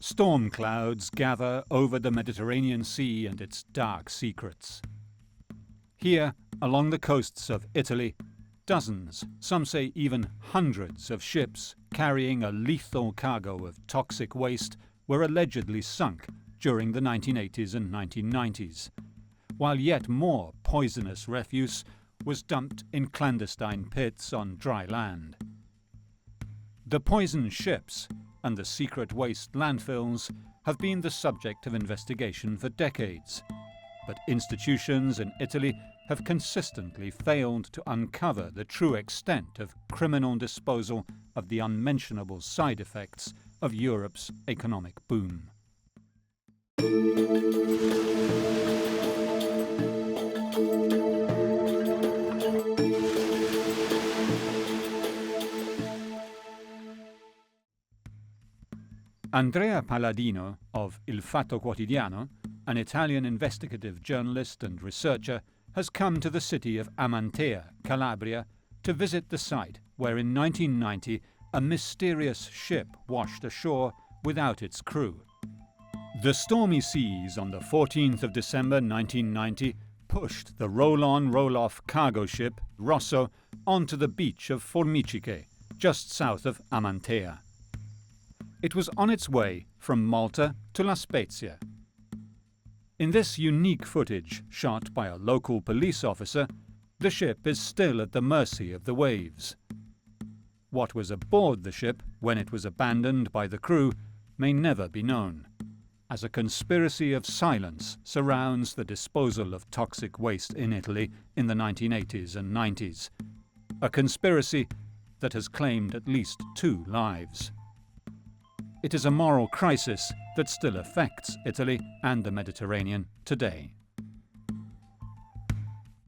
Storm clouds gather over the Mediterranean Sea and its dark secrets. Here, along the coasts of Italy, dozens, some say even hundreds of ships carrying a lethal cargo of toxic waste were allegedly sunk during the 1980s and 1990s, while yet more poisonous refuse was dumped in clandestine pits on dry land. The poisoned ships and the secret waste landfills have been the subject of investigation for decades, but institutions in Italy have consistently failed to uncover the true extent of criminal disposal of the unmentionable side effects of Europe's economic boom. Andrea Palladino of Il Fatto Quotidiano, an Italian investigative journalist and researcher, has come to the city of Amantea, Calabria, to visit the site where in 1990 a mysterious ship washed ashore without its crew. The stormy seas on the 14th of December 1990 pushed the roll-on, roll-off cargo ship Rosso onto the beach of Formiciche, just south of Amantea. It was on its way from Malta to La Spezia. In this unique footage, shot by a local police officer, the ship is still at the mercy of the waves. What was aboard the ship when it was abandoned by the crew may never be known, as a conspiracy of silence surrounds the disposal of toxic waste in Italy in the 1980s and 90s, a conspiracy that has claimed at least 2 lives. It is a moral crisis that still affects Italy and the Mediterranean today.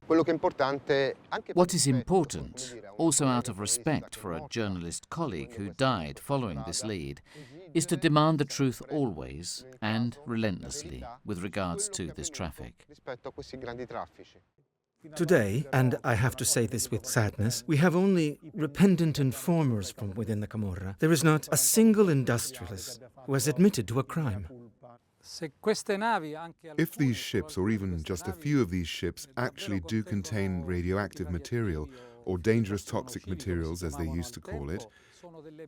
What is important, also out of respect for a journalist colleague who died following this lead, is to demand the truth always and relentlessly with regards to this traffic. Today, and I have to say this with sadness, we have only repentant informers from within the Camorra. There is not a single industrialist who has admitted to a crime. If these ships, or even just a few of these ships, actually do contain radioactive material, or dangerous toxic materials as they used to call it,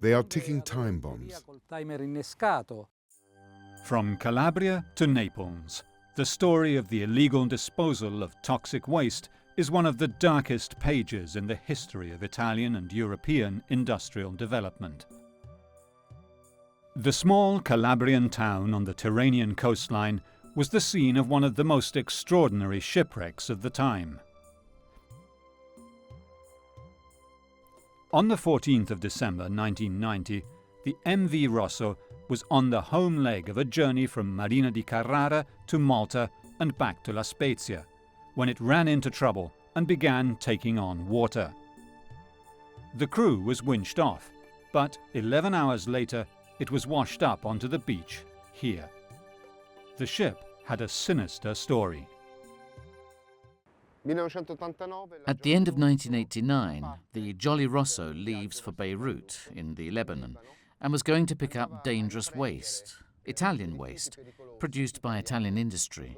they are ticking time bombs. From Calabria to Naples, the story of the illegal disposal of toxic waste is one of the darkest pages in the history of Italian and European industrial development. The small Calabrian town on the Tyrrhenian coastline was the scene of one of the most extraordinary shipwrecks of the time. On the 14th of December 1990, the MV Rosso was on the home leg of a journey from Marina di Carrara to Malta and back to La Spezia, when it ran into trouble and began taking on water. The crew was winched off, but 11 hours later it was washed up onto the beach here. The ship had a sinister story. At the end of 1989, the Jolly Rosso leaves for Beirut in the Lebanon and was going to pick up dangerous waste, Italian waste, produced by Italian industry,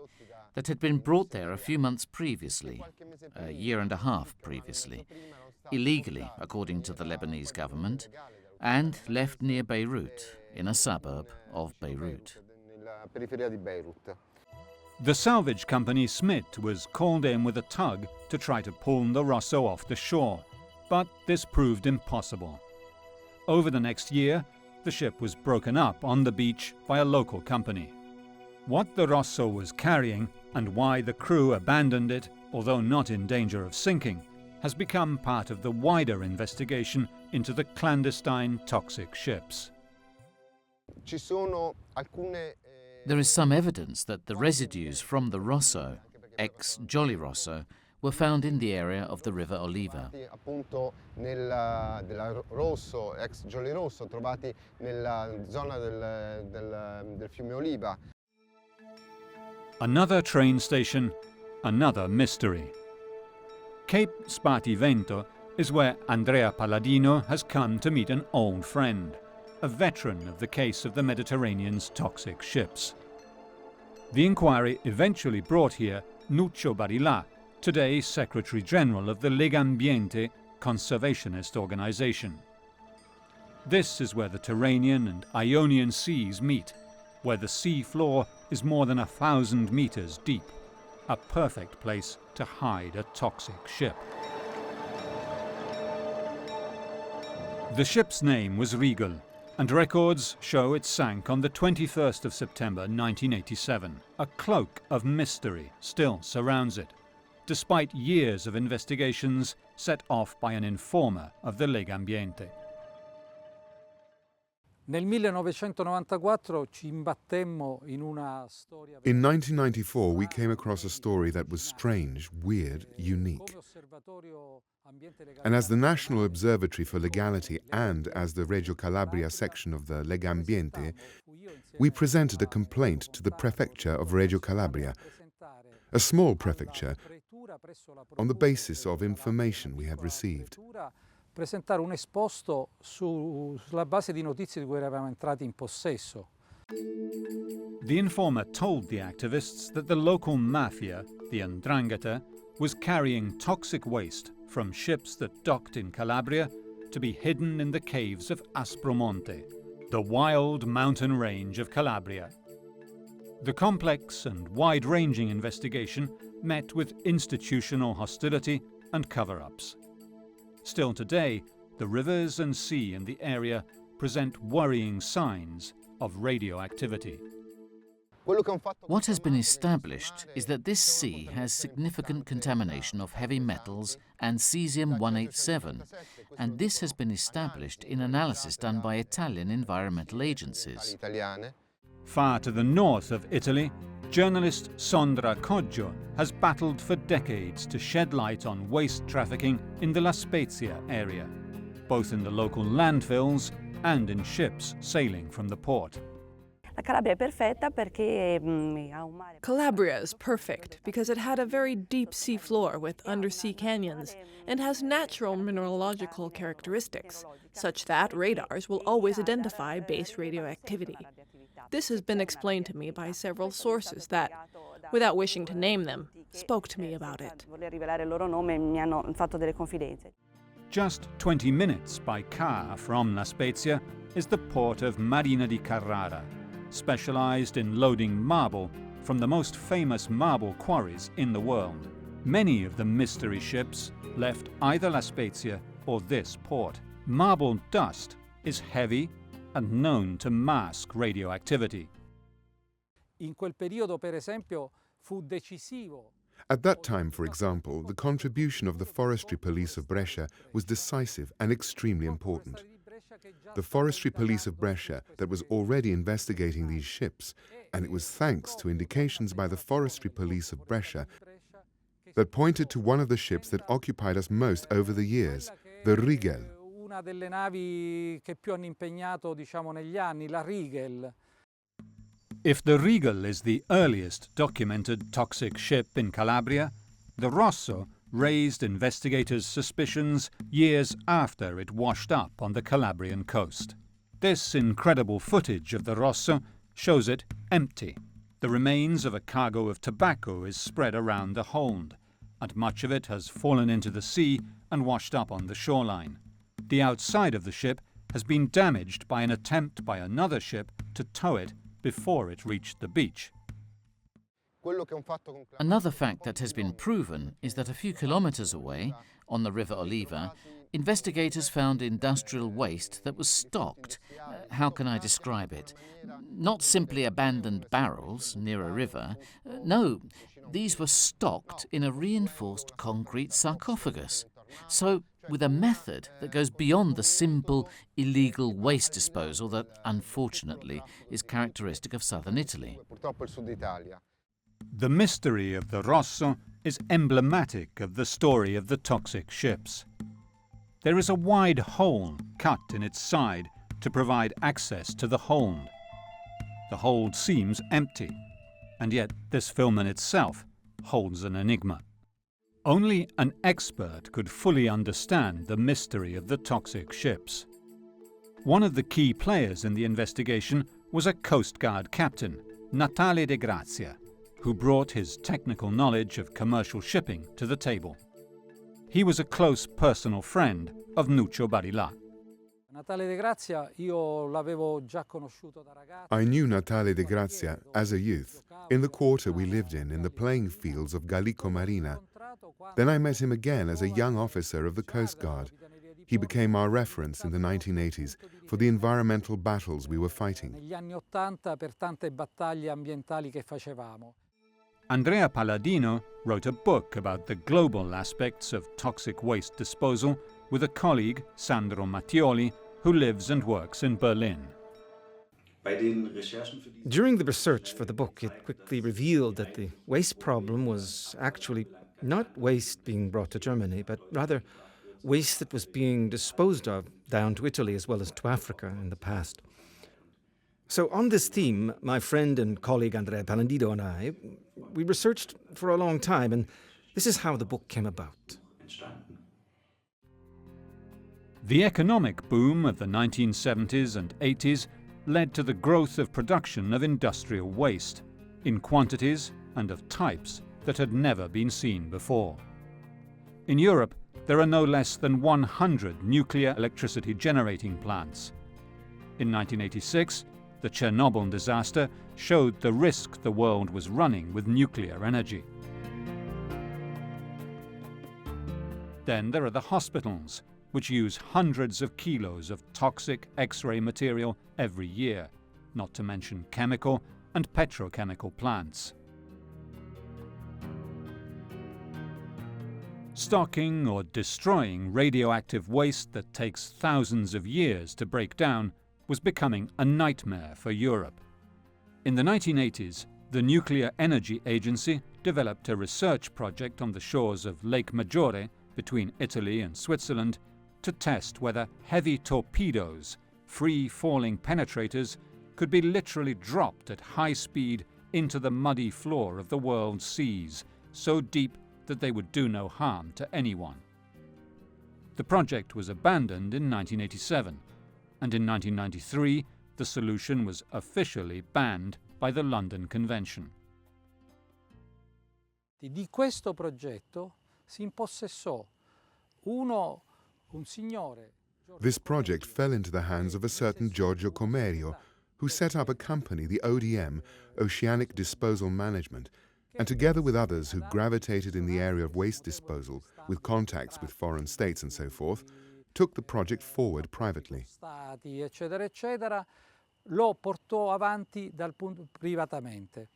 that had been brought there a few months previously, a year and a half previously, illegally according to the Lebanese government, and left near Beirut, in a suburb of Beirut. The salvage company Smith was called in with a tug to try to pull the Rosso off the shore, but this proved impossible. Over the next year, the ship was broken up on the beach by a local company. What the Rosso was carrying and why the crew abandoned it, although not in danger of sinking, has become part of the wider investigation into the clandestine toxic ships. There is some evidence that the residues from the Rosso, ex-Jolly Rosso, were found in the area of the River Oliva. Another train station, another mystery. Cape Spartivento is where Andrea Palladino has come to meet an old friend, a veteran of the case of the Mediterranean's toxic ships. The inquiry eventually brought here Nuccio Barilà, today Secretary General of the Legambiente conservationist organization. This is where the Tyrrhenian and Ionian seas meet, where the sea floor is more than 1,000 meters deep, a perfect place to hide a toxic ship. The ship's name was Regal, and records show it sank on the 21st of September 1987. A cloak of mystery still surrounds it, despite years of investigations set off by an informer of the Legambiente. Nel 1994 ci imbattemmo in una storia. In 1994, we came across a story that was strange, weird, unique. And as the National Observatory for Legality and as the Reggio Calabria section of the Legambiente, we presented a complaint to the Prefecture of Reggio Calabria, a small prefecture, on the basis of information we had received. Presentare un esposto sulla base di notizie di cui eravamo entrati in possesso. The informer told the activists that the local mafia, the 'Ndrangheta, was carrying toxic waste from ships that docked in Calabria to be hidden in the caves of Aspromonte, the wild mountain range of Calabria. The complex and wide-ranging investigation met with institutional hostility and cover-ups. Still today, the rivers and sea in the area present worrying signs of radioactivity. What has been established is that this sea has significant contamination of heavy metals and cesium-187, and this has been established in analysis done by Italian environmental agencies. Far to the north of Italy, journalist Sondra Coggio has battled for decades to shed light on waste trafficking in the La Spezia area, both in the local landfills and in ships sailing from the port. Calabria is perfect because it had a very deep sea floor with undersea canyons and has natural mineralogical characteristics, such that radars will always identify base radioactivity. This has been explained to me by several sources that, without wishing to name them, spoke to me about it. Just 20 minutes by car from La Spezia is the port of Marina di Carrara, specialized in loading marble from the most famous marble quarries in the world. Many of the mystery ships left either La Spezia or this port. Marble dust is heavy and known to mask radioactivity. In quel periodo, per esempio, fu decisivo. At that time, for example, the contribution of the Forestry Police of Brescia was decisive and extremely important. The Forestry Police of Brescia that was already investigating these ships, and it was thanks to indications by the Forestry Police of Brescia that pointed to one of the ships that occupied us most over the years, the Rigel. Una delle navi che più hanno impegnato, diciamo, negli anni, la Rigel. If the Regal is the earliest documented toxic ship in Calabria, the Rosso raised investigators' suspicions years after it washed up on the Calabrian coast. This incredible footage of the Rosso shows it empty. The remains of a cargo of tobacco is spread around the hold, and much of it has fallen into the sea and washed up on the shoreline. The outside of the ship has been damaged by an attempt by another ship to tow it before it reached the beach. Another fact that has been proven is that a few kilometers away, on the River Oliva, investigators found industrial waste that was stocked. How can I describe it? Not simply abandoned barrels near a river. No, these were stocked in a reinforced concrete sarcophagus. So, with a method that goes beyond the simple, illegal waste disposal that, unfortunately, is characteristic of southern Italy. The mystery of the Rosso is emblematic of the story of the toxic ships. There is a wide hole cut in its side to provide access to the hold. The hold seems empty, and yet this film in itself holds an enigma. Only an expert could fully understand the mystery of the toxic ships. One of the key players in the investigation was a Coast Guard captain, Natale De Grazia, who brought his technical knowledge of commercial shipping to the table. He was a close personal friend of Nuccio Barilà. Natale De Grazia io l'avevo già conosciuto da ragazzo. I knew Natale De Grazia as a youth, in the quarter we lived in the playing fields of Gallico Marina. Then I met him again as a young officer of the Coast Guard. He became our reference in the 1980s for the environmental battles we were fighting. Negli anni '80 per tante battaglie ambientali che facevamo. Andrea Palladino wrote a book about the global aspects of toxic waste disposal with a colleague, Sandro Mattioli, who lives and works in Berlin. During the research for the book, it quickly revealed that the waste problem was actually not waste being brought to Germany, but rather waste that was being disposed of down to Italy as well as to Africa in the past. So on this theme, my friend and colleague Andrea Palladino and I, we researched for a long time, and this is how the book came about. The economic boom of the 1970s and 80s led to the growth of production of industrial waste, in quantities and of types that had never been seen before. In Europe, there are no less than 100 nuclear electricity generating plants. In 1986, the Chernobyl disaster showed the risk the world was running with nuclear energy. Then there are the hospitals, which use hundreds of kilos of toxic X-ray material every year, not to mention chemical and petrochemical plants. Stocking or destroying radioactive waste that takes thousands of years to break down was becoming a nightmare for Europe. In the 1980s, the Nuclear Energy Agency developed a research project on the shores of Lake Maggiore between Italy and Switzerland to test whether heavy torpedoes, free-falling penetrators, could be literally dropped at high speed into the muddy floor of the world's seas, so deep that they would do no harm to anyone. The project was abandoned in 1987, and in 1993 the solution was officially banned by the London Convention. Di questo progetto si impossessò un signore. This project fell into the hands of a certain Giorgio Comerio, who set up a company, the ODM, Oceanic Disposal Management, and together with others who gravitated in the area of waste disposal, with contacts with foreign states and so forth, took the project forward privately. Stati, eccetera, eccetera, lo portò avanti privatamente.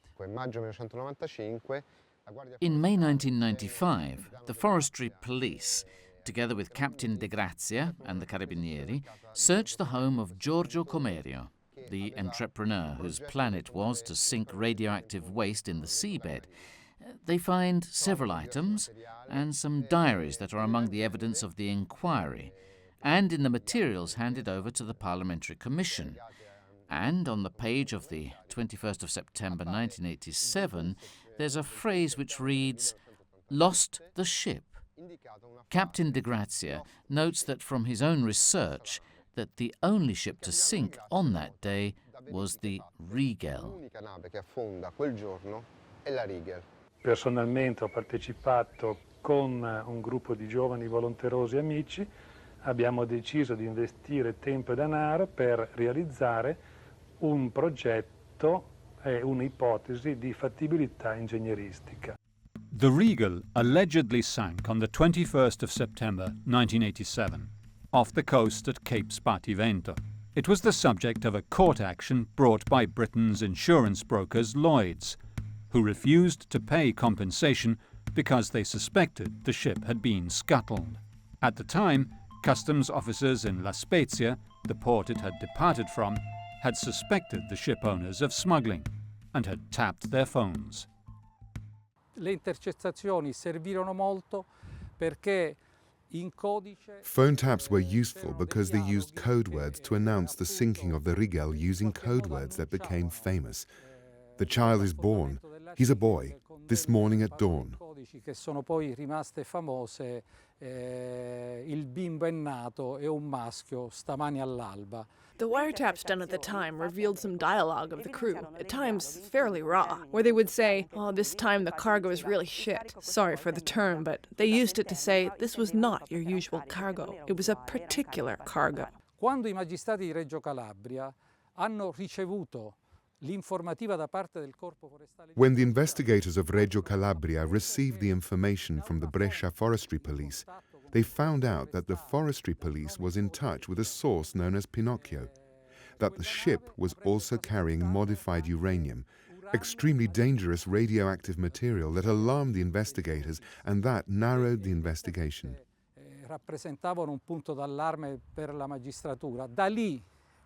In May 1995, the Forestry Police, together with Captain De Grazia and the Carabinieri, searched the home of Giorgio Comerio, the entrepreneur whose plan it was to sink radioactive waste in the seabed. They find several items and some diaries that are among the evidence of the inquiry, and in the materials handed over to the Parliamentary Commission. And on the page of the 21st of September 1987, there's a phrase which reads, "Lost the ship." Captain De Grazia notes that from his own research that the only ship to sink on that day was the Rigel. Personalmente ho partecipato con un gruppo di giovani volonterosi amici, abbiamo deciso di investire tempo e denaro per realizzare un progetto e un'ipotesi di fattibilità ingegneristica. The Rigel allegedly sank on the 21st of September 1987, off the coast at Cape Spartivento. It was the subject of a court action brought by Britain's insurance brokers Lloyd's, who refused to pay compensation because they suspected the ship had been scuttled. At the time, customs officers in La Spezia, the port it had departed from, had suspected the ship owners of smuggling and had tapped their phones. Le intercettazioni servirono molto perché in codice. Phone taps were useful because they used code words to announce the sinking of the Rigel using code words that became famous. The child is born. He's a boy. This morning at dawn. Che sono poi rimaste famose, il bimbo è nato, è un maschio, stamani all'alba. The wiretaps done at the time revealed some dialogue of the crew, at times fairly raw, where they would say, "Oh, this time the cargo is really shit." Sorry for the term, but they used it to say this was not your usual cargo. It was a particular cargo. Quando I magistrati di Reggio Calabria hanno ricevuto l'informativa da parte del Corpo Forestale... When the investigators of Reggio Calabria received the information from the Brescia Forestry Police, they found out that the Forestry Police was in touch with a source known as Pinocchio, that the ship was also carrying modified uranium, extremely dangerous radioactive material that alarmed the investigators, and that narrowed the investigation. Rappresentavano un punto d'allarme per la magistratura. Da lì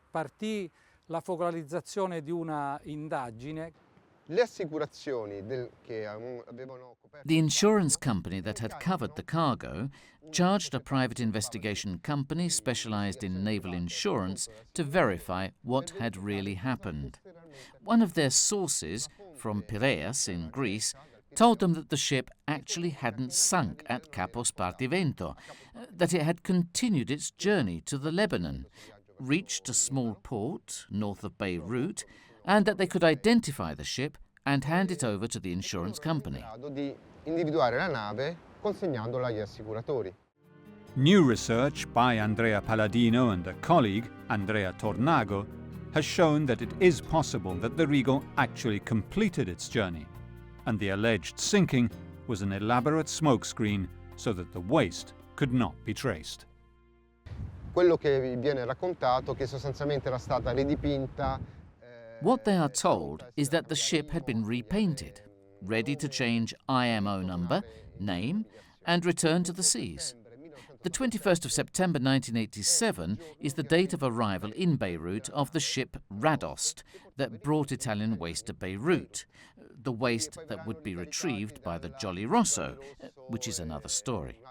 partì la focalizzazione di una indagine. Le assicurazioni che avevano coperto... The insurance company that had covered the cargo charged a private investigation company specialized in naval insurance to verify what had really happened. One of their sources, from Piraeus in Greece, told them that the ship actually hadn't sunk at Capo Spartivento, that it had continued its journey to the Lebanon, reached a small port north of Beirut, and that they could identify the ship and hand it over to the insurance company. New research by Andrea Palladino and a colleague, Andrea Tornago, has shown that it is possible that the Regal actually completed its journey, and the alleged sinking was an elaborate smokescreen so that the waste could not be traced. Quello che viene raccontato che sostanzialmente era stata ridipinta. What they are told is that the ship had been repainted, ready to change IMO number, name, and return to the seas. The 21st of September 1987 is the date of arrival in Beirut of the ship Radost that brought Italian waste to Beirut, the waste that would be retrieved by the Jolly Rosso, which is another story.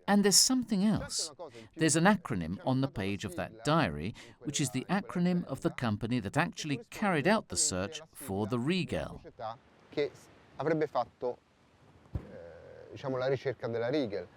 And there's something else. There's an acronym on the page of that diary, which is the acronym of the company that actually carried out the search for the Regal. Che avrebbe fatto, la ricerca della Regal.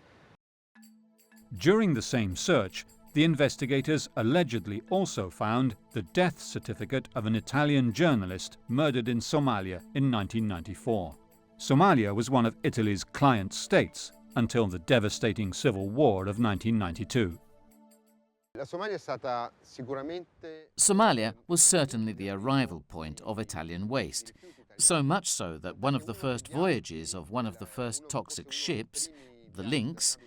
During the same search, the investigators allegedly also found the death certificate of an Italian journalist murdered in Somalia in 1994. Somalia was one of Italy's client states until the devastating civil war of 1992. Somalia was certainly the arrival point of Italian waste, so much so that one of the first voyages of one of the first toxic ships, the Lynx,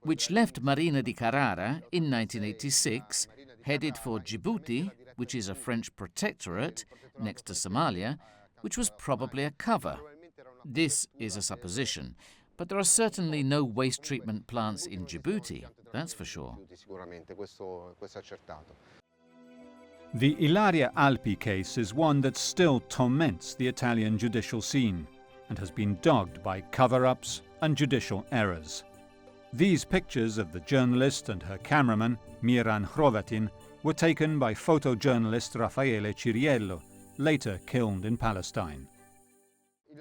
which left Marina di Carrara in 1986, headed for Djibouti, which is a French protectorate next to Somalia, which was probably a cover. This is a supposition, but there are certainly no waste treatment plants in Djibouti, that's for sure. The Ilaria Alpi case is one that still torments the Italian judicial scene and has been dogged by cover-ups and judicial errors. These pictures of the journalist and her cameraman, Miran Hrovatin, were taken by photojournalist Raffaele Ciriello, later killed in Palestine.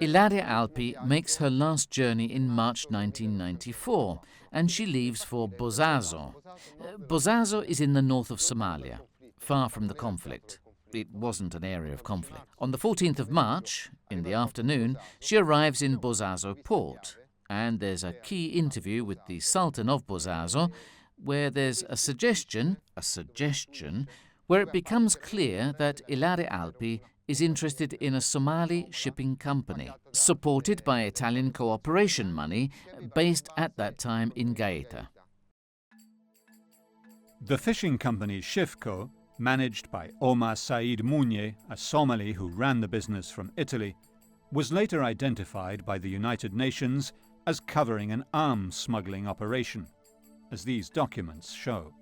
Ilaria Alpi makes her last journey in March 1994, and she leaves for Bosaso. Bosaso is in the north of Somalia, far from the conflict. It wasn't an area of conflict. On the 14th of March, in the afternoon, she arrives in Bosaso port, and there's a key interview with the Sultan of Bosaso, where there's a suggestion, where it becomes clear that Ilaria Alpi is interested in a Somali shipping company, supported by Italian cooperation money, based at that time in Gaeta. The fishing company Shifco, managed by Omar Said Mounye, a Somali who ran the business from Italy, was later identified by the United Nations as covering an arms smuggling operation, as these documents show.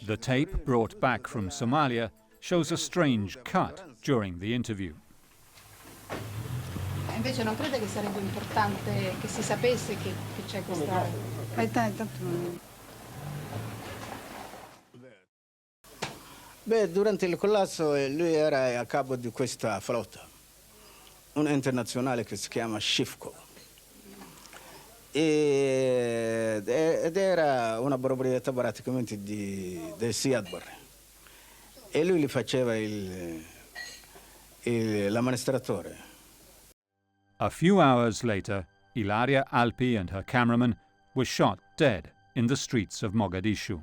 The tape brought back from Somalia shows a strange cut during the interview. Invece non crede che sarebbe importante che si sapesse che c'è questa... Beh, durante il collasso lui era a capo di questa flotta. una internazionale che si chiama Shifco. Ed era una proprietà praticamente del Siad Barre. E lui li faceva l'amministratore. A few hours later, Ilaria Alpi and her cameraman were shot dead in the streets of Mogadishu.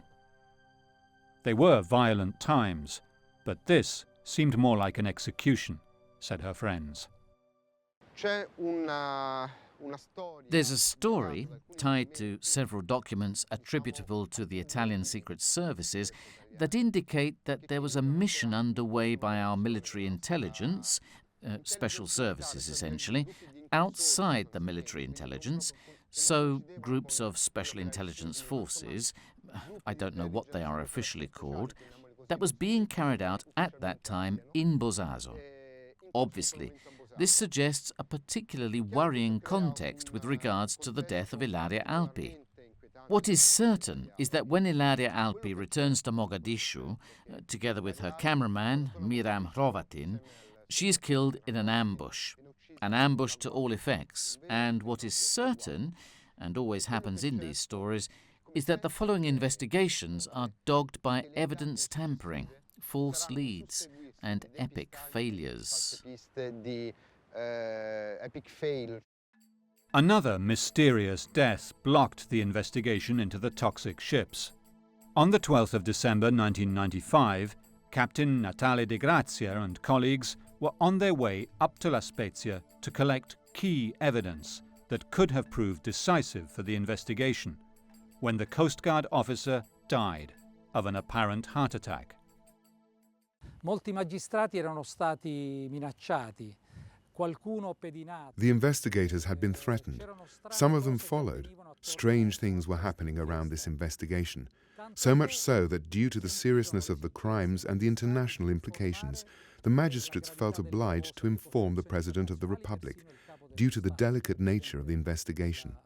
They were violent times, but this seemed more like an execution, said her friends. There's a story tied to several documents attributable to the Italian secret services that indicate that there was a mission underway by our military intelligence, special services essentially, outside the military intelligence, so groups of special intelligence forces, I don't know what they are officially called, that was being carried out at that time in Bosaso. Obviously, this suggests a particularly worrying context with regards to the death of Ilaria Alpi. What is certain is that when Ilaria Alpi returns to Mogadishu, together with her cameraman, Miram Hrovatin, she is killed in an ambush to all effects. And what is certain, and always happens in these stories, is that the following investigations are dogged by evidence tampering, false leads, and epic failures. Another mysterious death blocked the investigation into the toxic ships. On the 12th of December 1995, Captain Natale De Grazia and colleagues were on their way up to La Spezia to collect key evidence that could have proved decisive for the investigation, when the Coast Guard officer died of an apparent heart attack. Molti magistrati erano stati minacciati. The investigators had been threatened. Some of them followed. Strange things were happening around this investigation, so much so that due to the seriousness of the crimes and the international implications, the magistrates felt obliged to inform the President of the Republic, due to the delicate nature of the investigation.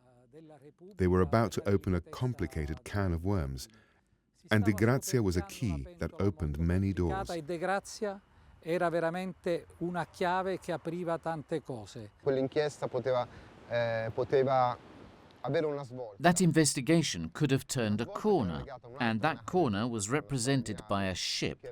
They were about to open a complicated can of worms, and De Grazia was a key that opened many doors. Era veramente una chiave che apriva tante cose. Quell'inchiesta poteva avere una svolta. That investigation could have turned a corner, and that corner was represented by a ship.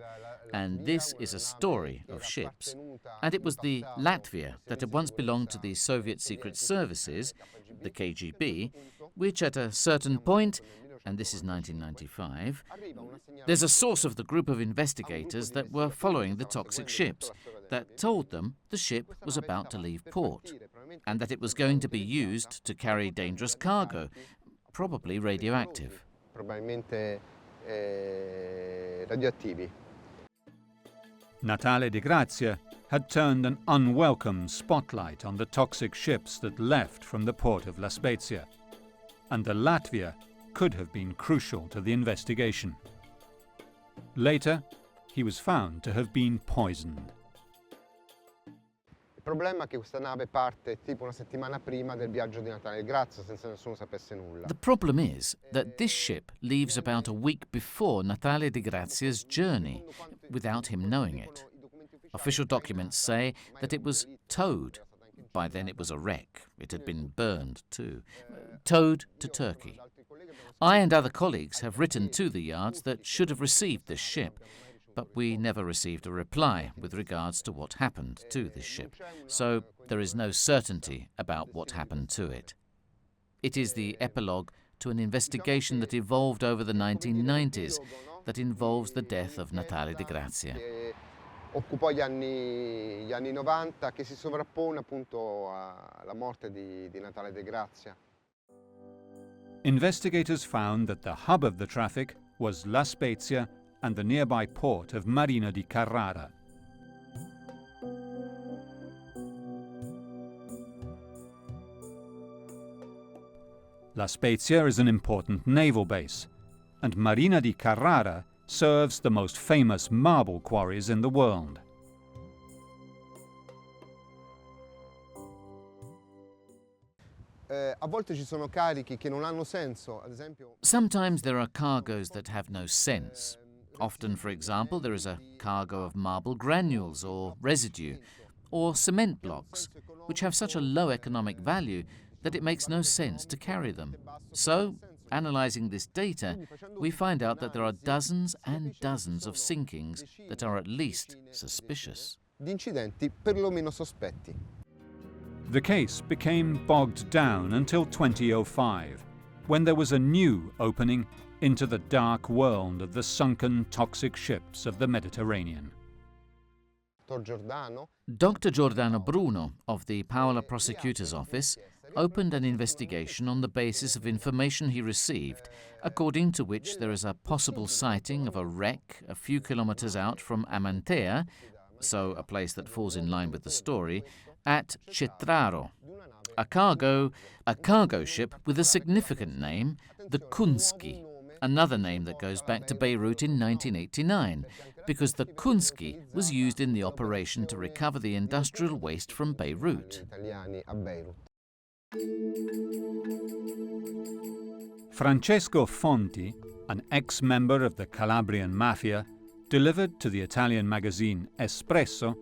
And this is a story of ships. And it was the Latvia that had once belonged to the Soviet secret services, the KGB, which at a certain point, and this is 1995, there's a source of the group of investigators that were following the toxic ships that told them the ship was about to leave port and that it was going to be used to carry dangerous cargo, probably radioactive. Probabilmente radioattivi. Natale De Grazia had turned an unwelcome spotlight on the toxic ships that left from the port of La Spezia, and the Latvia could have been crucial to the investigation. Later, he was found to have been poisoned. Il problema è che questa nave parte tipo una settimana prima del viaggio di Natale De Grazia, senza nessuno sapesse nulla. The problem is that this ship leaves about a week before Natale De Grazia's journey, without him knowing it. Official documents say that it was towed. By then it was a wreck. It had been burned too. Towed to Turkey. I and other colleagues have written to the yards that should have received this ship, but we never received a reply with regards to what happened to this ship, so there is no certainty about what happened to it. It is the epilogue to an investigation that evolved over the 1990s, that involves the death of Natale De Grazia. Occupò gli anni 90, che si sovrappone appunto alla morte di Natale De Grazia. Investigators found that the hub of the traffic was La Spezia and the nearby port of Marina di Carrara. La Spezia is an important naval base, and Marina di Carrara serves the most famous marble quarries in the world. A volte ci sono carichi che non hanno senso, ad esempio. Sometimes there are cargoes that have no sense. Often, for example, there is a cargo of marble granules or residue. or cement blocks, which have such a low economic value that it makes no sense to carry them. So, analysing this data, we find out that there are dozens and dozens of sinkings that are at least suspicious. The case became bogged down until 2005, when there was a new opening into the dark world of the sunken toxic ships of the Mediterranean. Dr. Giordano Bruno of the Paola Prosecutor's Office opened an investigation on the basis of information he received, according to which there is a possible sighting of a wreck a few kilometres out from Amantea, so a place that falls in line with the story, at Cetraro. A cargo ship with a significant name, the Kunski, another name that goes back to Beirut in 1989, because the Kunski was used in the operation to recover the industrial waste from Beirut. Francesco Fonti, an ex-member of the Calabrian mafia, delivered to the Italian magazine Espresso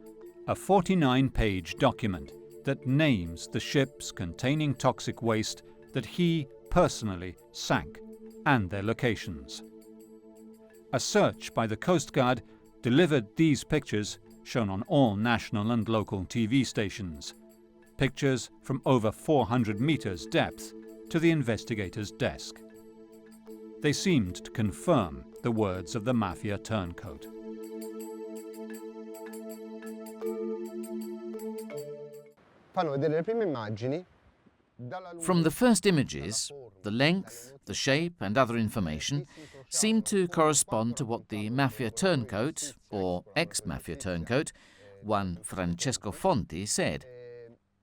a 49-page document that names the ships containing toxic waste that he personally sank and their locations. A search by the Coast Guard delivered these pictures, shown on all national and local TV stations. Pictures from over 400 meters depth to the investigator's desk. They seemed to confirm the words of the mafia turncoat. From the first images, the length, the shape and other information seemed to correspond to what the mafia turncoat, or ex-mafia turncoat, one Francesco Fonti, said.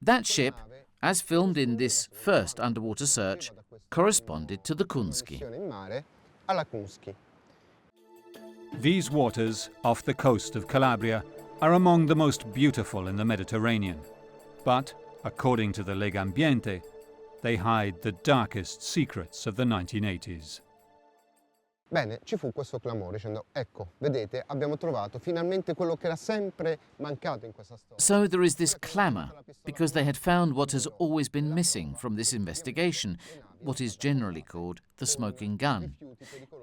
That ship, as filmed in this first underwater search, corresponded to the Kunski. These waters off the coast of Calabria are among the most beautiful in the Mediterranean. But, according to the Legambiente, they hide the darkest secrets of the 1980s. Bene, ci fu questo clamore dicendo, ecco, vedete, abbiamo trovato finalmente quello che era sempre mancato in questa storia. So there is this clamour, because they had found what has always been missing from this investigation, what is generally called the smoking gun.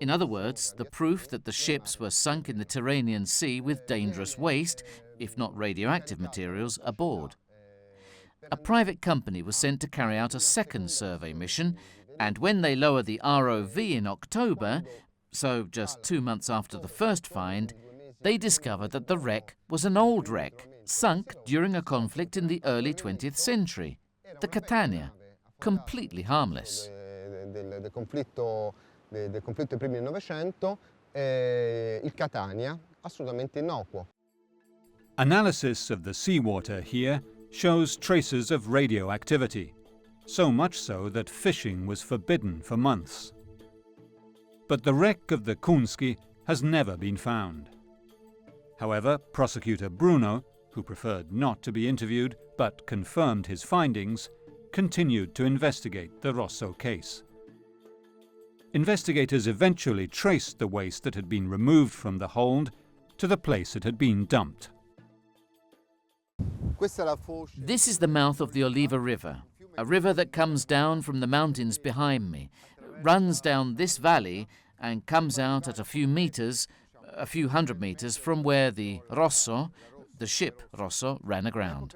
In other words, the proof that the ships were sunk in the Tyrrhenian Sea with dangerous waste, if not radioactive materials, aboard. A private company was sent to carry out a second survey mission, and when they lowered the ROV in October, so just 2 months after the first find, they discovered that the wreck was an old wreck, sunk during a conflict in the early 20th century, the Catania, completely harmless. Del conflitto dei primi del Novecento, il Catania, assolutamente innocuo. Analysis of the seawater here shows traces of radioactivity, so much so that fishing was forbidden for months. But the wreck of the Kunski has never been found. However, Prosecutor Bruno, who preferred not to be interviewed but confirmed his findings, continued to investigate the Rosso case. Investigators eventually traced the waste that had been removed from the hold to the place it had been dumped. This is the mouth of the Oliva River, a river that comes down from the mountains behind me, runs down this valley and comes out at a few hundred meters from where the Rosso, the ship Rosso, ran aground.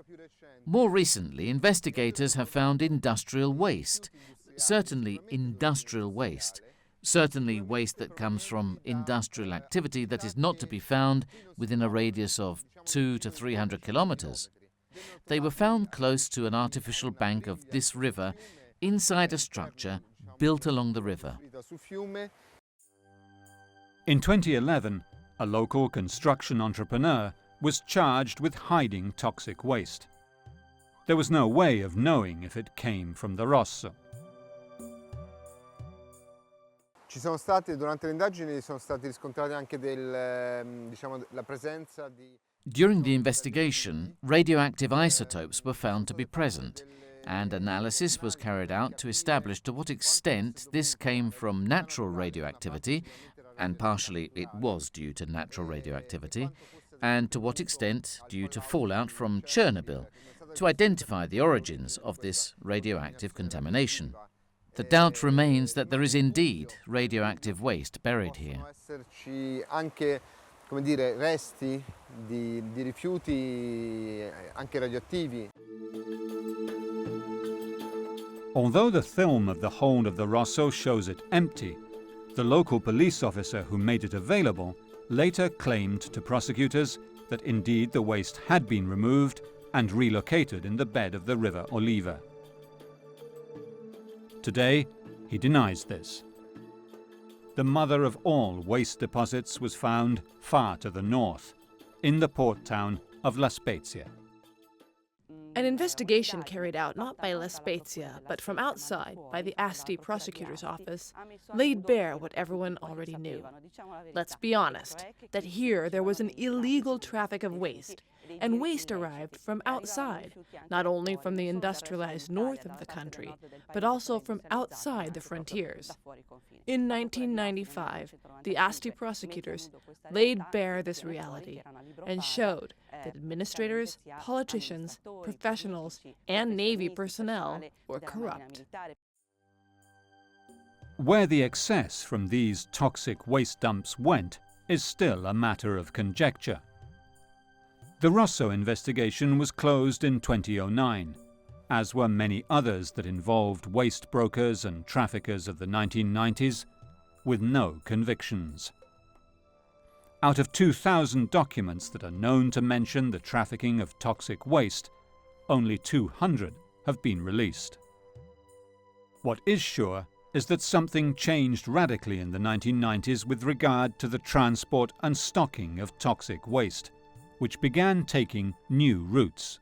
More recently, investigators have found industrial waste, certainly waste that comes from industrial activity that is not to be found within a radius of 200 to 300 kilometers. They were found close to an artificial bank of this river, inside a structure built along the river. In 2011, a local construction entrepreneur was charged with hiding toxic waste. There was no way of knowing if it came from the Rosso. Durante le indagini sono stati riscontrati anche la presenza di... During the investigation, radioactive isotopes were found to be present, and analysis was carried out to establish to what extent this came from natural radioactivity, and partially it was due to natural radioactivity, and to what extent due to fallout from Chernobyl, to identify the origins of this radioactive contamination. The doubt remains that there is indeed radioactive waste buried here. Come dire, resti di rifiuti anche radioattivi. Although the film of the hold of the Rosso shows it empty, the local police officer who made it available later claimed to prosecutors that indeed the waste had been removed and relocated in the bed of the river Oliva. Today, he denies this. The mother of all waste deposits was found far to the north, in the port town of La Spezia. An investigation carried out not by La Spezia, but from outside by the Asti prosecutor's office, laid bare what everyone already knew. Let's be honest, that here there was an illegal traffic of waste, and waste arrived from outside, not only from the industrialized north of the country, but also from outside the frontiers. In 1995, the Asti prosecutors laid bare this reality and showed that administrators, politicians, professionals, and Navy personnel were corrupt. Where the excess from these toxic waste dumps went is still a matter of conjecture. The Rosso investigation was closed in 2009, as were many others that involved waste brokers and traffickers of the 1990s, with no convictions. Out of 2,000 documents that are known to mention the trafficking of toxic waste, only 200 have been released. What is sure is that something changed radically in the 1990s with regard to the transport and stocking of toxic waste, which began taking new routes.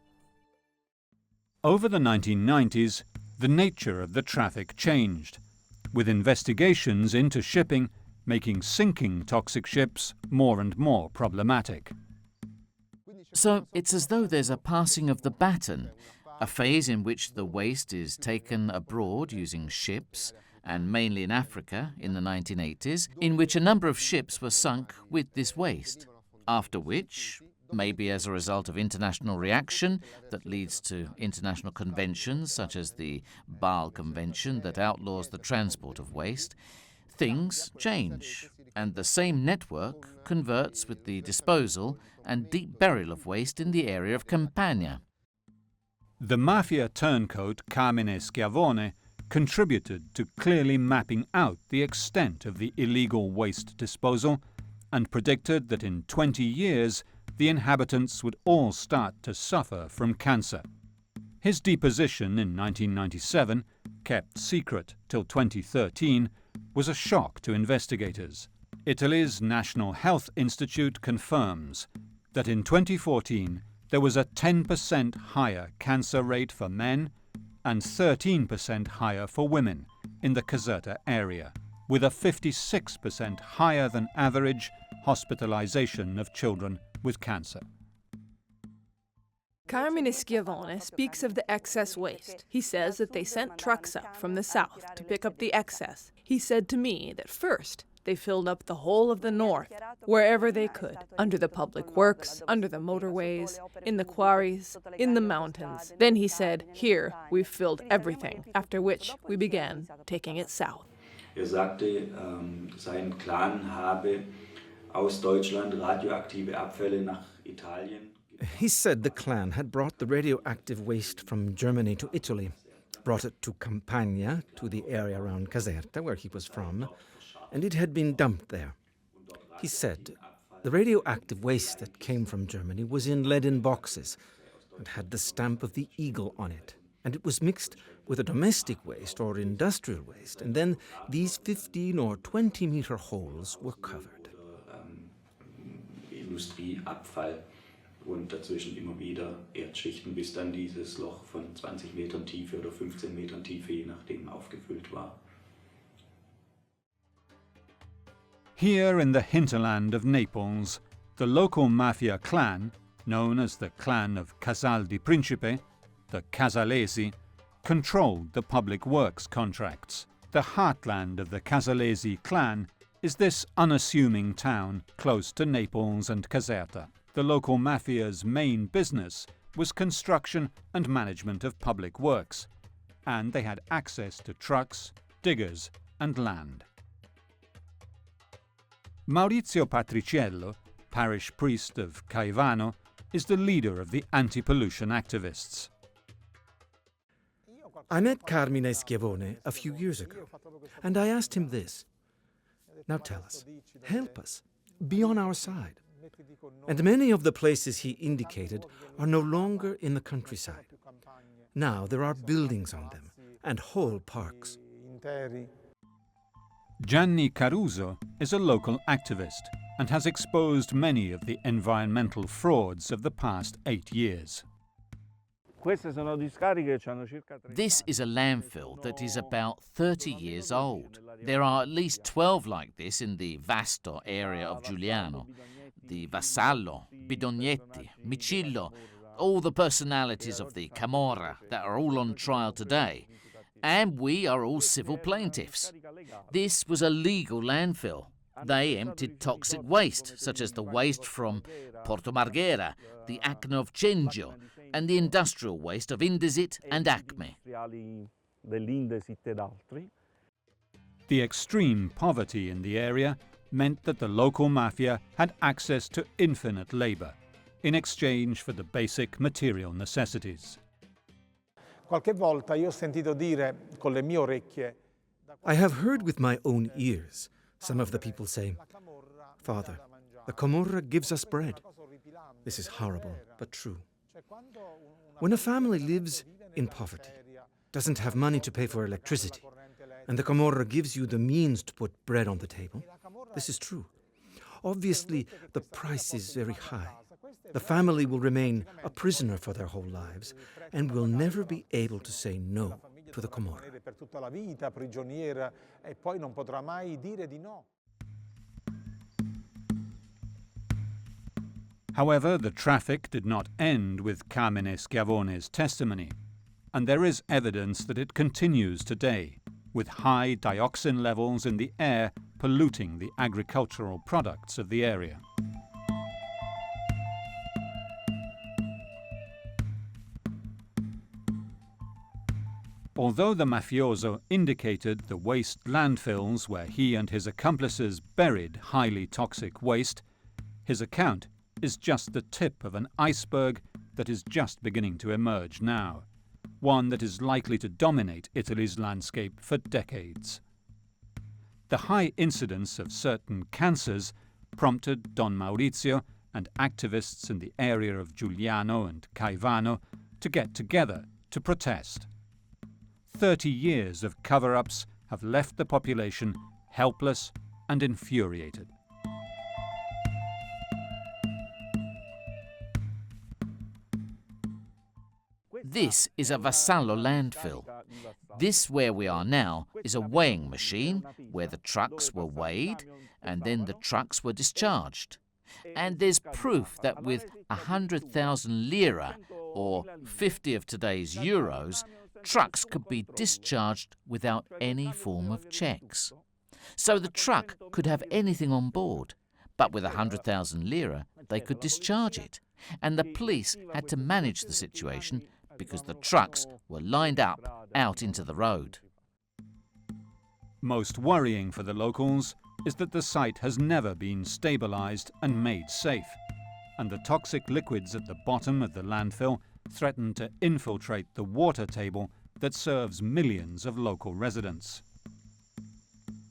Over the 1990s, the nature of the traffic changed, with investigations into shipping making sinking toxic ships more and more problematic. So it's as though there's a passing of the baton, a phase in which the waste is taken abroad using ships, and mainly in Africa in the 1980s, in which a number of ships were sunk with this waste, after which, maybe as a result of international reaction that leads to international conventions such as the Bâle Convention that outlaws the transport of waste, things change, and the same network converts with the disposal and deep burial of waste in the area of Campania. The mafia turncoat Carmine Schiavone contributed to clearly mapping out the extent of the illegal waste disposal and predicted that in 20 years the inhabitants would all start to suffer from cancer. His deposition in 1997, kept secret till 2013, was a shock to investigators. Italy's National Health Institute confirms that in 2014 there was a 10% higher cancer rate for men and 13% higher for women in the Caserta area, with a 56% higher than average hospitalization of children with cancer. Carmine Schiavone speaks of the excess waste. He says that they sent trucks up from the south to pick up the excess. He said to me that first they filled up the whole of the north, wherever they could, under the public works, under the motorways, in the quarries, in the mountains. Then he said, "Here, we've filled everything," after which we began taking it south. Sagte, sein Clan habe aus Deutschland radioaktive Abfälle nach Italien. He said the clan had brought the radioactive waste from Germany to Italy, brought it to Campania, to the area around Caserta, where he was from, and it had been dumped there. He said the radioactive waste that came from Germany was in leaden boxes and had the stamp of the eagle on it, and it was mixed with a domestic waste or industrial waste, and then these 15 or 20-meter holes were covered. Industrieabfall und dazwischen immer wieder Erdschichten, bis dann dieses Loch von 20 Metern Tiefe oder 15 Metern Tiefe, je nachdem, aufgefüllt war. Here in the hinterland of Naples, the local mafia clan, known as the Clan of Casal di Principe, the Casalesi, controlled the public works contracts. The heartland of the Casalesi clan is this unassuming town close to Naples and Caserta. the local mafia's main business was construction and management of public works, and they had access to trucks, diggers, and land. Maurizio Patriciello, parish priest of Caivano, is the leader of the anti-pollution activists. I met Carmine Schiavone a few years ago, and I asked him this. Now tell us, help us, be on our side. And many of the places he indicated are no longer in the countryside. Now there are buildings on them and whole parks. Gianni Caruso is a local activist and has exposed many of the environmental frauds of the past 8 years. This is a landfill that is about 30 years old. There are at least 12 like this in the Vasto area of Giuliano. The Vassallo, Bidognetti, Micillo, all the personalities of the Camorra that are all on trial today. And we are all civil plaintiffs. This was a legal landfill. They emptied toxic waste, such as the waste from Porto Marghera, the Acne of Cengio, and the industrial waste of Indesit and Acme. The extreme poverty in the area meant that the local mafia had access to infinite labour in exchange for the basic material necessities. I have heard with my own ears some of the people say, "Father, the Camorra gives us bread." This is horrible, but true. When a family lives in poverty, doesn't have money to pay for electricity, and the Camorra gives you the means to put bread on the table, this is true. Obviously, the price is very high. The family will remain a prisoner for their whole lives and will never be able to say no to the Camorra. However, the traffic did not end with Carmine Schiavone's testimony, and there is evidence that it continues today, with high dioxin levels in the air polluting the agricultural products of the area. Although the mafioso indicated the waste landfills where he and his accomplices buried highly toxic waste, his account is just the tip of an iceberg that is just beginning to emerge now, one that is likely to dominate Italy's landscape for decades. The high incidence of certain cancers prompted Don Maurizio and activists in the area of Giuliano and Caivano to get together to protest. 30 years of cover-ups have left the population helpless and infuriated. This is a Vassallo landfill. This, where we are now, is a weighing machine where the trucks were weighed and then the trucks were discharged. And there's proof that with 100,000 lira, or 50 of today's euros, trucks could be discharged without any form of checks. So the truck could have anything on board, but with 100,000 lira, they could discharge it. And the police had to manage the situation because the trucks were lined up out into the road. Most worrying for the locals is that the site has never been stabilised and made safe, and the toxic liquids at the bottom of the landfill threaten to infiltrate the water table that serves millions of local residents.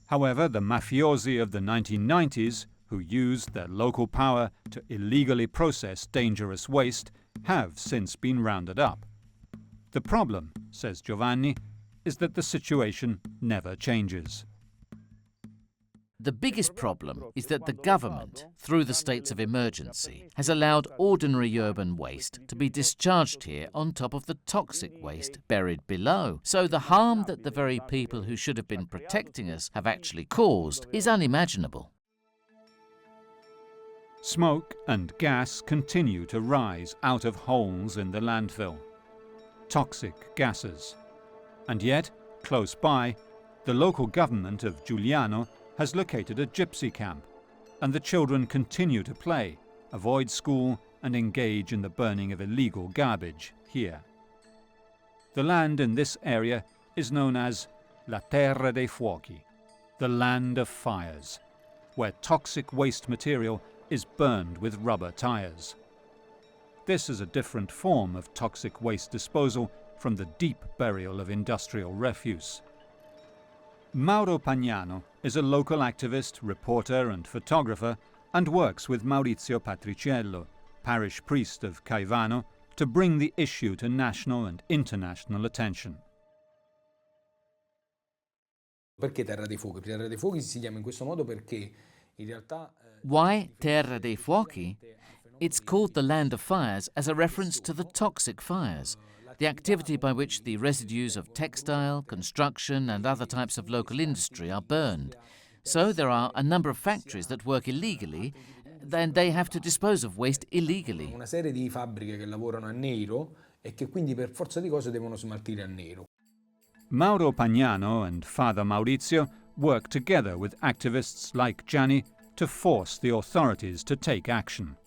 However, the mafiosi of the 1990s, who used their local power to illegally process dangerous waste, have since been rounded up. The problem, says Giovanni, is that the situation never changes. The biggest problem is that the government, through the states of emergency, has allowed ordinary urban waste to be discharged here on top of the toxic waste buried below. So the harm that the very people who should have been protecting us have actually caused is unimaginable. Smoke and gas continue to rise out of holes in the landfill. Toxic gases. And yet, close by, the local government of Giuliano has located a gypsy camp, and the children continue to play avoid school and engage in the burning of illegal garbage here. The land in this area is known as La Terra dei Fuochi, the land of fires, where toxic waste material is burned with rubber tires. This is a different form of toxic waste disposal from the deep burial of industrial refuse. Mauro Pagnano is a local activist, reporter and photographer and works with Maurizio Patriciello, parish priest of Caivano, to bring the issue to national and international attention. Perché Terra dei Fuochi? Terra dei Fuochi si chiama in questo modo perché in realtà Why Terra dei Fuochi? It's called the Land of Fires as a reference to the toxic fires, the activity by which the residues of textile, construction and other types of local industry are burned. So there are a number of factories that work illegally, then they have to dispose of waste illegally. Una serie di fabbriche che lavorano a nero e che quindi per forza di cose devono smaltire a nero. Mauro Pagnano and Father Maurizio work together with activists like Gianni to force the authorities to take action.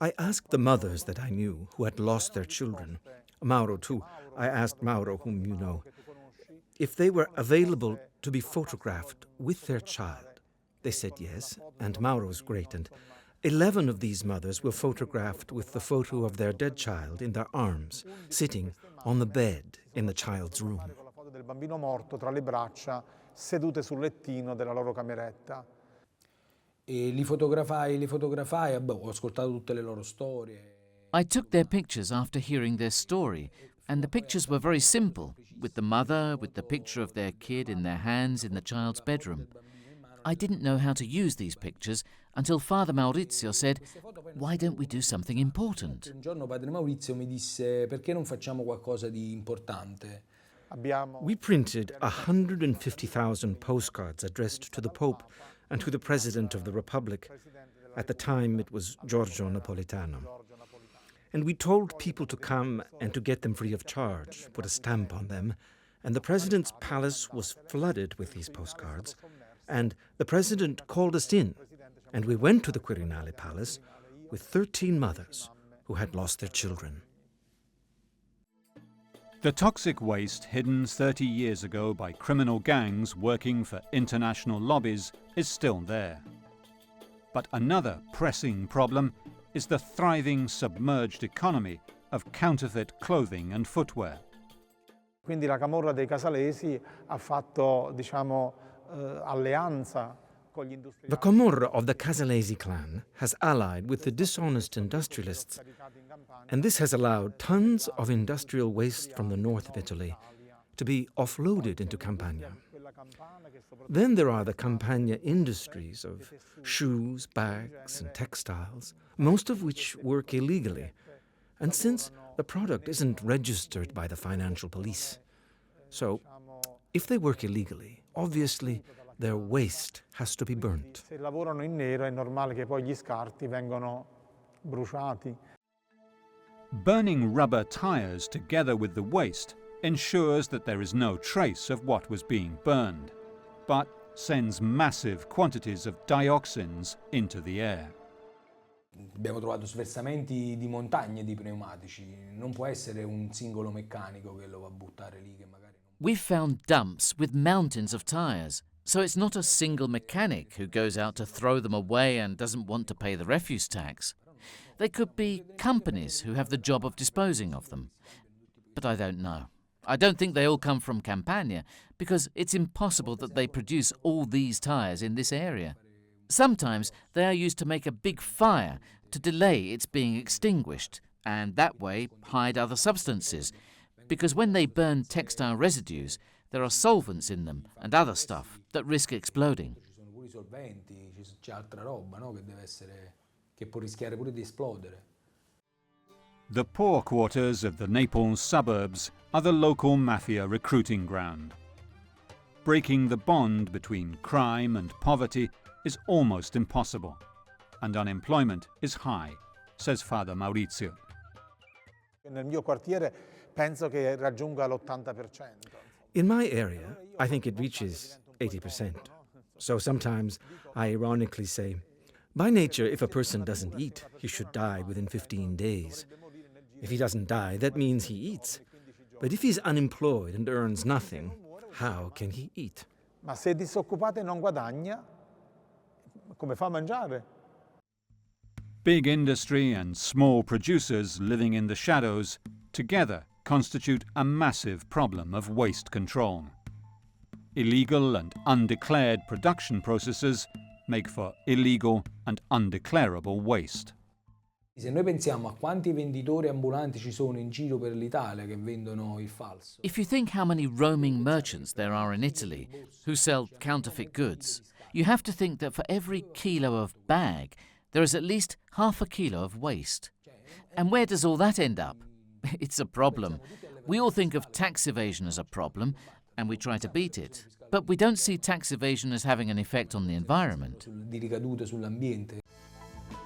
I asked the mothers that I knew who had lost their children, Mauro too. I asked Mauro, whom you know, if they were available to be photographed with their child. They said yes, and Mauro's great, and 11 of these mothers were photographed with the photo of their dead child in their arms, sitting on the bed in the child's room. E li fotografai, ho ascoltato tutte le loro storie. I took their pictures after hearing their story, and the pictures were very simple, with the mother, with the picture of their kid in their hands in the child's bedroom. I didn't know how to use these pictures until Father Maurizio said, "Why don't we do something important?" Un giorno Padre Maurizio mi disse, perché non facciamo qualcosa di importante? We printed 150,000 postcards addressed to the Pope and to the President of the Republic. At the time, it was Giorgio Napolitano. And we told people to come and to get them free of charge, put a stamp on them. And the President's palace was flooded with these postcards. And the President called us in. And we went to the Quirinale Palace with 13 mothers who had lost their children. The toxic waste hidden 30 years ago by criminal gangs working for international lobbies is still there. But another pressing problem is the thriving submerged economy of counterfeit clothing and footwear. Quindi la camorra dei Casalesi ha fatto, alleanza con gli industriali. The Camorra of the Casalesi clan has allied with the dishonest industrialists, and this has allowed tons of industrial waste from the north of Italy to be offloaded into Campania. Then there are the Campania industries of shoes, bags and textiles, most of which work illegally. And since the product isn't registered by the financial police, so if they work illegally, obviously their waste has to be burnt. Se lavorano in nero è normale che poi gli scarti vengano bruciati. Burning rubber tires together with the waste ensures that there is no trace of what was being burned, but sends massive quantities of dioxins into the air. Abbiamo trovato sversamenti di montagne di pneumatici, non può essere un singolo meccanico che lo va a buttare lì che magari non... We've found dumps with mountains of tires, so it's not a single mechanic who goes out to throw them away and doesn't want to pay the refuse tax. They could be companies who have the job of disposing of them. But I don't know. I don't think they all come from Campania, because it's impossible that they produce all these tires in this area. Sometimes they are used to make a big fire to delay its being extinguished, and that way hide other substances, because when they burn textile residues, there are solvents in them and other stuff that risk exploding. Ci sono pure i solventi, c'è altra roba, no? Che può rischiare pure di esplodere. The poor quarters of the Naples suburbs are the local mafia recruiting ground. Breaking the bond between crime and poverty is almost impossible, and unemployment is high, says Father Maurizio. Nel mio quartiere penso che raggiunga l'80%. In my area, I think it reaches 80%. So sometimes I ironically say, by nature, if a person doesn't eat, he should die within 15 days. If he doesn't die, that means he eats. But if he's unemployed and earns nothing, how can he eat? Ma se è disoccupato e non guadagna, come fa a mangiare? Big industry and small producers living in the shadows together constitute a massive problem of waste control. Illegal and undeclared production processes make for illegal and undeclarable waste. Se noi pensiamo a quanti venditori ambulanti ci sono in giro per l'Italia che vendono il falso. If you think how many roaming merchants there are in Italy who sell counterfeit goods, you have to think that for every kilo of bag, there is at least half a kilo of waste. And where does all that end up? It's a problem. We all think of tax evasion as a problem, and we try to beat it. But we don't see tax evasion as having an effect on the environment. Di ricadute sull'ambiente.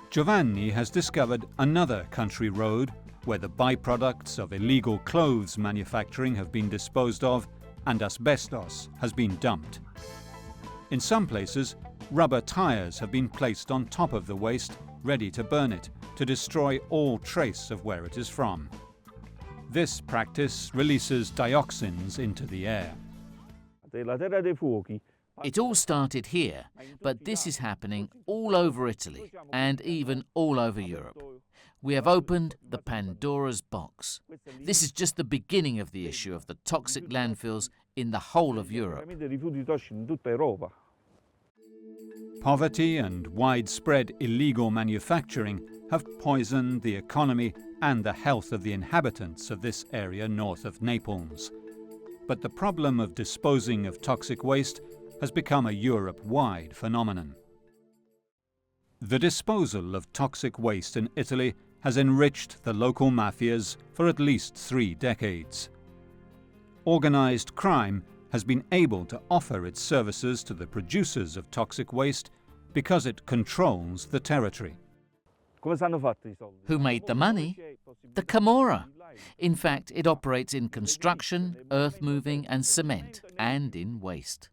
Giovanni has discovered another country road where the byproducts of illegal clothes manufacturing have been disposed of and asbestos has been dumped. In some places, rubber tires have been placed on top of the waste, ready to burn it, to destroy all trace of where it is from. This practice releases dioxins into the air. It all started here, but this is happening all over Italy and even all over Europe. We have opened the Pandora's box. This is just the beginning of the issue of the toxic landfills in the whole of Europe. Poverty and widespread illegal manufacturing have poisoned the economy and the health of the inhabitants of this area north of Naples. But the problem of disposing of toxic waste has become a Europe-wide phenomenon. The disposal of toxic waste in Italy has enriched the local mafias for at least 3 decades. Organised crime has been able to offer its services to the producers of toxic waste because it controls the territory. Who made the money? The Camorra. In fact, it operates in construction, earth moving and cement, and in waste.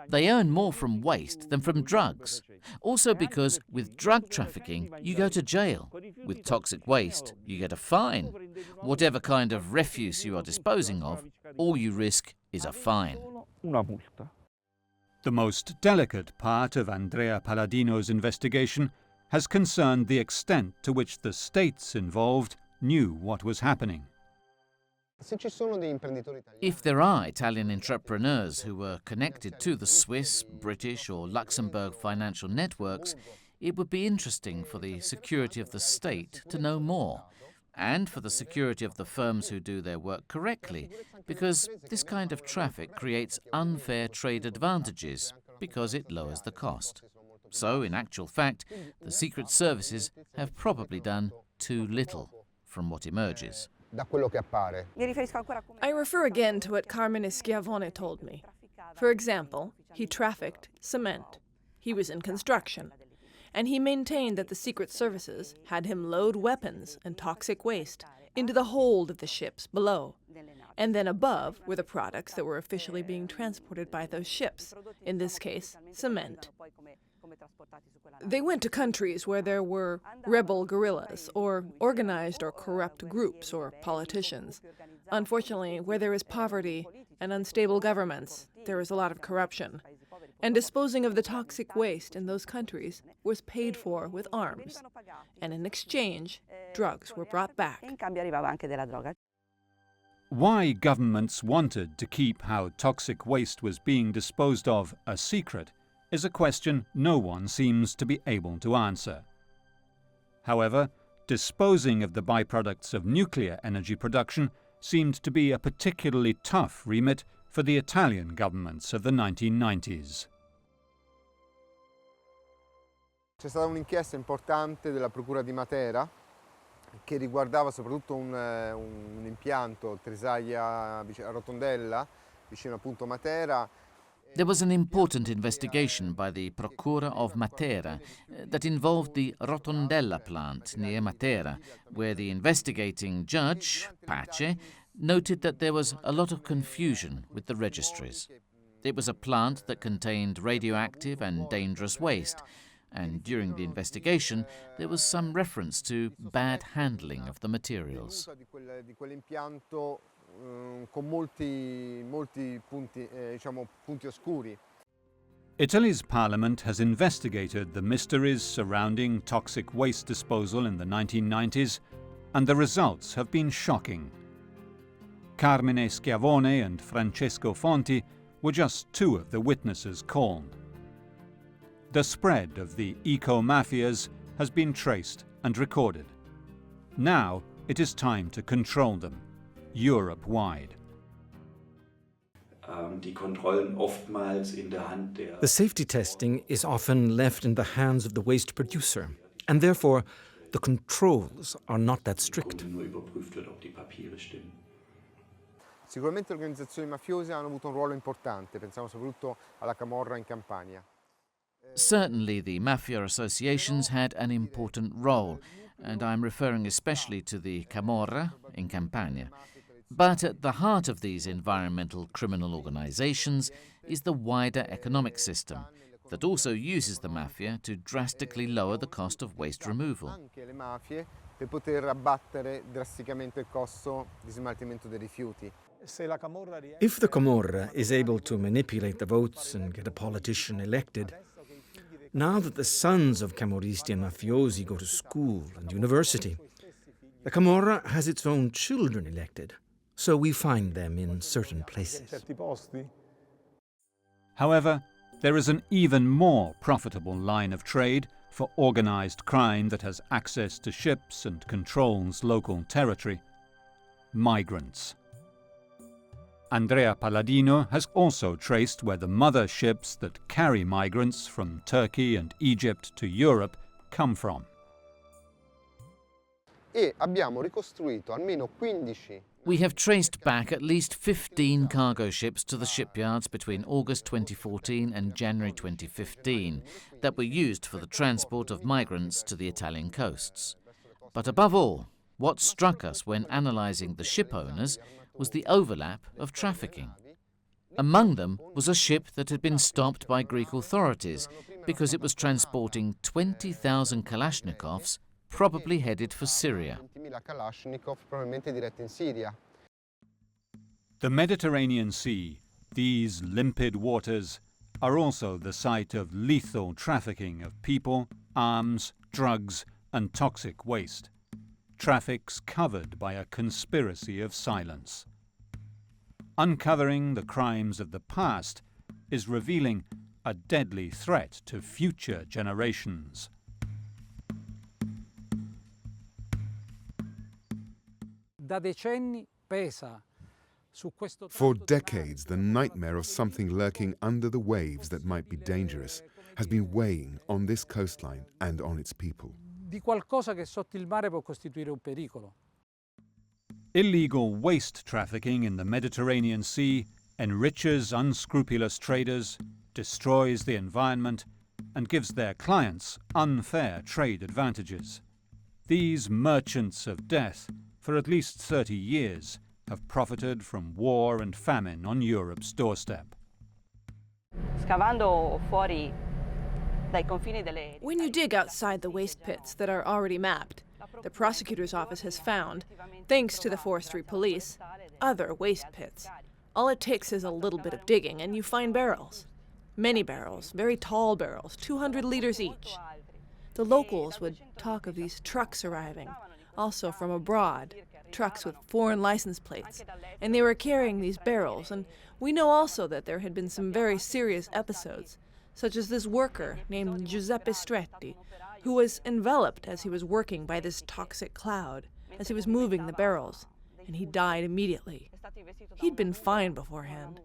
They earn more from waste than from drugs. Also because with drug trafficking, you go to jail. With toxic waste, you get a fine. Whatever kind of refuse you are disposing of, all you risk is a fine. The most delicate part of Andrea Palladino's investigation has concerned the extent to which the states involved knew what was happening. If there are Italian entrepreneurs who were connected to the Swiss, British or Luxembourg financial networks, it would be interesting for the security of the state to know more, and for the security of the firms who do their work correctly, because this kind of traffic creates unfair trade advantages, because it lowers the cost. So, in actual fact, the secret services have probably done too little from what emerges. I refer again to what Carmine Schiavone told me. For example, he trafficked cement. He was in construction. And he maintained that the secret services had him load weapons and toxic waste into the hold of the ships below. And then above were the products that were officially being transported by those ships, in this case, cement. They went to countries where there were rebel guerrillas, or organized or corrupt groups, or politicians. Unfortunately, where there is poverty and unstable governments, there is a lot of corruption. And disposing of the toxic waste in those countries was paid for with arms. And in exchange, drugs were brought back. Why governments wanted to keep how toxic waste was being disposed of a secret is a question no one seems to be able to answer. However, disposing of the byproducts of nuclear energy production seemed to be a particularly tough remit for the Italian governments of the 1990s. C'è stata un'inchiesta importante della Procura di Matera che riguardava soprattutto un impianto Trisaglia a Rotondella, vicino appunto Matera. There was an important investigation by the Procura of Matera that involved the Rotondella plant near Matera, where the investigating judge, Pace, noted that there was a lot of confusion with the registries. It was a plant that contained radioactive and dangerous waste, and during the investigation there was some reference to bad handling of the materials. Italy's parliament has investigated the mysteries surrounding toxic waste disposal in the 1990s, and the results have been shocking. Carmine Schiavone and Francesco Fonti were just two of the witnesses called. The spread of the eco-mafias has been traced and recorded. Now it is time to control them, Europe-wide. The safety testing is often left in the hands of the waste producer, and therefore the controls are not that strict. Sicuramente le organizzazioni mafiose hanno avuto un ruolo importante, pensiamo soprattutto alla Camorra in Campania. Certainly the mafia associations had an important role, and I'm referring especially to the Camorra in Campania. But at the heart of these environmental criminal organizations is the wider economic system that also uses the mafia to drastically lower the cost of waste removal. Anche le mafie per poter abbattere drasticamente il costo di smaltimento dei rifiuti. If the Camorra is able to manipulate the votes and get a politician elected, now that the sons of Camorristi and mafiosi go to school and university, the Camorra has its own children elected, so we find them in certain places. However, there is an even more profitable line of trade for organized crime that has access to ships and controls local territory: migrants. Andrea Palladino has also traced where the mother ships that carry migrants from Turkey and Egypt to Europe come from. E abbiamo ricostruito almeno 15. We have traced back at least 15 cargo ships to the shipyards between August 2014 and January 2015 that were used for the transport of migrants to the Italian coasts. But above all, what struck us when analysing the ship owners was the overlap of trafficking. Among them was a ship that had been stopped by Greek authorities because it was transporting 20,000 Kalashnikovs, probably headed for Syria. The Mediterranean Sea, these limpid waters, are also the site of lethal trafficking of people, arms, drugs, and toxic waste. Traffics covered by a conspiracy of silence. Uncovering the crimes of the past is revealing a deadly threat to future generations. For decades, the nightmare of something lurking under the waves that might be dangerous has been weighing on this coastline and on its people. Di qualcosa che sotto il mare può costituire un pericolo. Illegal waste trafficking in the Mediterranean Sea enriches unscrupulous traders, destroys the environment, and gives their clients unfair trade advantages. These merchants of death, for at least 30 years, have profited from war and famine on Europe's doorstep. When you dig outside the waste pits that are already mapped, the prosecutor's office has found, thanks to the forestry police, other waste pits. All it takes is a little bit of digging and you find barrels. Many barrels, very tall barrels, 200 liters each. The locals would talk of these trucks arriving, also from abroad, trucks with foreign license plates, and they were carrying these barrels, and we know also that there had been some very serious episodes, such as this worker named Giuseppe Stretti, who was enveloped as he was working by this toxic cloud, as he was moving the barrels, and he died immediately. He'd been fine beforehand.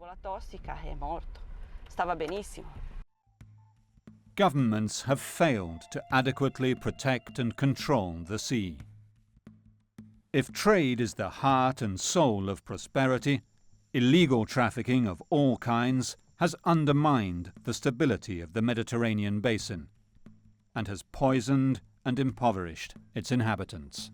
Governments have failed to adequately protect and control the sea. If trade is the heart and soul of prosperity, illegal trafficking of all kinds has undermined the stability of the Mediterranean basin and has poisoned and impoverished its inhabitants.